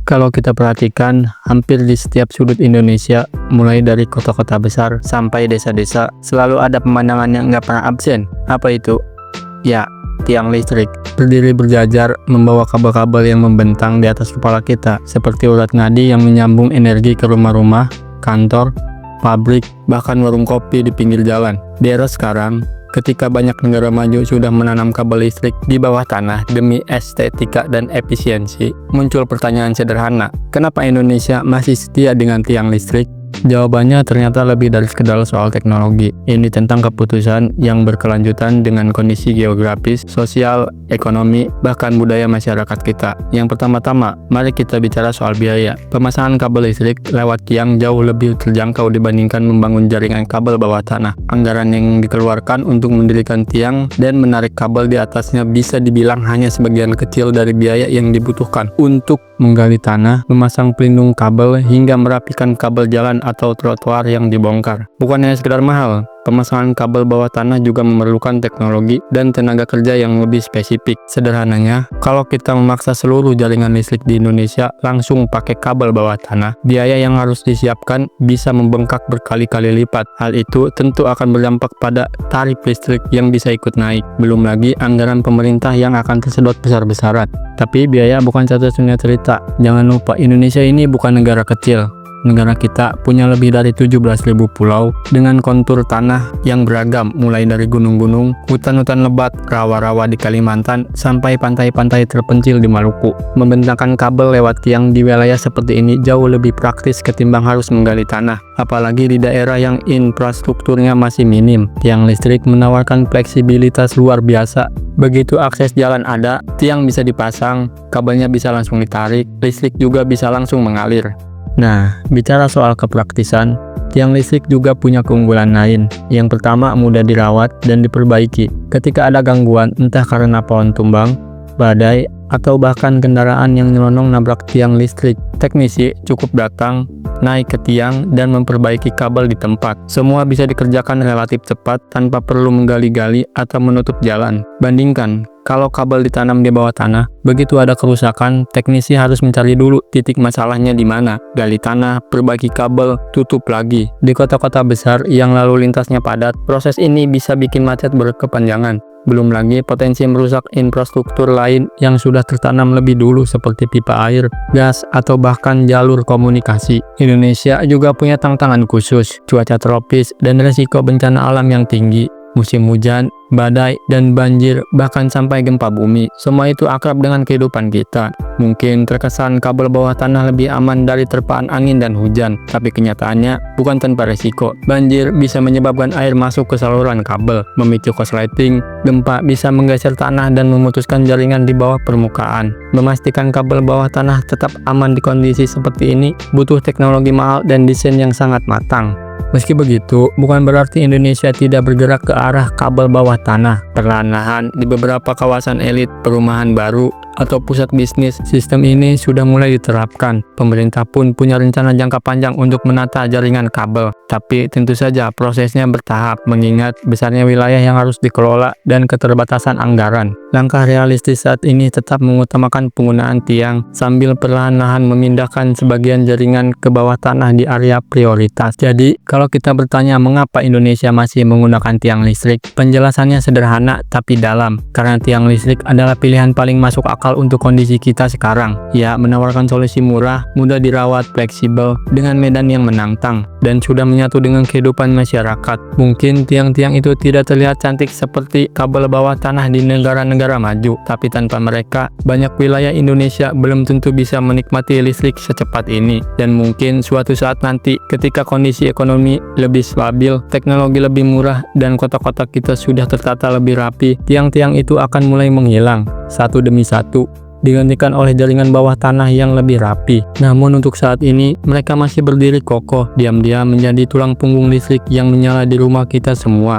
Kalau kita perhatikan, hampir di setiap sudut Indonesia, mulai dari kota-kota besar sampai desa-desa, selalu ada pemandangan yang nggak pernah absen. Apa itu? Ya, tiang listrik. Berdiri berjajar, membawa kabel-kabel yang membentang di atas kepala kita, seperti urat nadi yang menyambung energi ke rumah-rumah, kantor, pabrik, bahkan warung kopi di pinggir jalan. Di era sekarang, ketika banyak negara maju sudah menanam kabel listrik di bawah tanah demi estetika dan efisiensi, muncul pertanyaan sederhana, kenapa Indonesia masih setia dengan tiang listrik? Jawabannya ternyata lebih dari sekedar soal teknologi. Ini tentang keputusan yang berkelanjutan dengan kondisi geografis, sosial, ekonomi, bahkan budaya masyarakat kita. Yang pertama-tama, mari kita bicara soal biaya. Pemasangan kabel listrik lewat tiang jauh lebih terjangkau dibandingkan membangun jaringan kabel bawah tanah. Anggaran yang dikeluarkan untuk mendirikan tiang dan menarik kabel di atasnya bisa dibilang hanya sebagian kecil dari biaya yang dibutuhkan untuk menggali tanah, memasang pelindung kabel, hingga merapikan kabel jalan atau trotoar yang dibongkar. Bukan hanya sekedar mahal, pemasangan kabel bawah tanah juga memerlukan teknologi dan tenaga kerja yang lebih spesifik. Sederhananya, kalau kita memaksa seluruh jaringan listrik di Indonesia langsung pakai kabel bawah tanah, biaya yang harus disiapkan bisa membengkak berkali-kali lipat. Hal itu tentu akan berdampak pada tarif listrik yang bisa ikut naik. Belum lagi anggaran pemerintah yang akan tersedot besar-besaran. Tapi biaya bukan satu-satunya cerita. Jangan lupa, Indonesia ini bukan negara kecil. Negara kita punya lebih dari 17.000 pulau dengan kontur tanah yang beragam, mulai dari gunung-gunung, hutan-hutan lebat, rawa-rawa di Kalimantan, sampai pantai-pantai terpencil di Maluku. Membentangkan kabel lewat tiang di wilayah seperti ini jauh lebih praktis ketimbang harus menggali tanah. Apalagi di daerah yang infrastrukturnya masih minim, tiang listrik menawarkan fleksibilitas luar biasa. Begitu akses jalan ada, tiang bisa dipasang, kabelnya bisa langsung ditarik, listrik juga bisa langsung mengalir. Nah, bicara soal kepraktisan, tiang listrik juga punya keunggulan lain. Yang pertama, mudah dirawat dan diperbaiki. Ketika ada gangguan, entah karena pohon tumbang, badai, atau bahkan kendaraan yang nyelonong nabrak tiang listrik, teknisi cukup datang, naik ke tiang, dan memperbaiki kabel di tempat. Semua bisa dikerjakan relatif cepat tanpa perlu menggali-gali atau menutup jalan. Bandingkan, kalau kabel ditanam di bawah tanah, begitu ada kerusakan, teknisi harus mencari dulu titik masalahnya di mana, gali tanah, perbaiki kabel, tutup lagi. Di kota-kota besar yang lalu lintasnya padat, proses ini bisa bikin macet berkepanjangan. Belum lagi potensi merusak infrastruktur lain yang sudah tertanam lebih dulu seperti pipa air, gas, atau bahkan jalur komunikasi. Indonesia juga punya tantangan khusus, cuaca tropis, dan resiko bencana alam yang tinggi. Musim hujan, badai, dan banjir, bahkan sampai gempa bumi. Semua itu akrab dengan kehidupan kita. Mungkin terkesan kabel bawah tanah lebih aman dari terpaan angin dan hujan, tapi kenyataannya bukan tanpa resiko. Banjir bisa menyebabkan air masuk ke saluran kabel, memicu korsleting. Gempa bisa menggeser tanah dan memutuskan jaringan di bawah permukaan. Memastikan kabel bawah tanah tetap aman di kondisi seperti ini butuh teknologi mahal dan desain yang sangat matang. Meski begitu, bukan berarti Indonesia tidak bergerak ke arah kabel bawah tanah. Perlahan-lahan di beberapa kawasan elit, perumahan baru, atau pusat bisnis, sistem ini sudah mulai diterapkan. Pemerintah pun punya rencana jangka panjang untuk menata jaringan kabel. Tapi tentu saja prosesnya bertahap, mengingat besarnya wilayah yang harus dikelola dan keterbatasan anggaran. Langkah realistis saat ini tetap mengutamakan penggunaan tiang, sambil perlahan-lahan memindahkan sebagian jaringan ke bawah tanah di area prioritas. Jadi, kalau kita bertanya mengapa Indonesia masih menggunakan tiang listrik, penjelasannya sederhana tapi dalam. Karena tiang listrik adalah pilihan paling masuk akal untuk kondisi kita sekarang. Ya, menawarkan solusi murah, mudah dirawat, fleksibel, dengan medan yang menantang, dan sudah menyatu dengan kehidupan masyarakat. Mungkin tiang-tiang itu tidak terlihat cantik seperti kabel bawah tanah di negara-negara maju, tapi tanpa mereka, banyak wilayah Indonesia belum tentu bisa menikmati listrik secepat ini. Dan mungkin suatu saat nanti, ketika kondisi ekonomi lebih stabil, teknologi lebih murah, dan kota-kota kita sudah tertata lebih rapi, tiang-tiang itu akan mulai menghilang, satu demi satu, digantikan oleh jaringan bawah tanah yang lebih rapi. Namun untuk saat ini, mereka masih berdiri kokoh, diam-diam menjadi tulang punggung listrik yang menyala di rumah kita semua.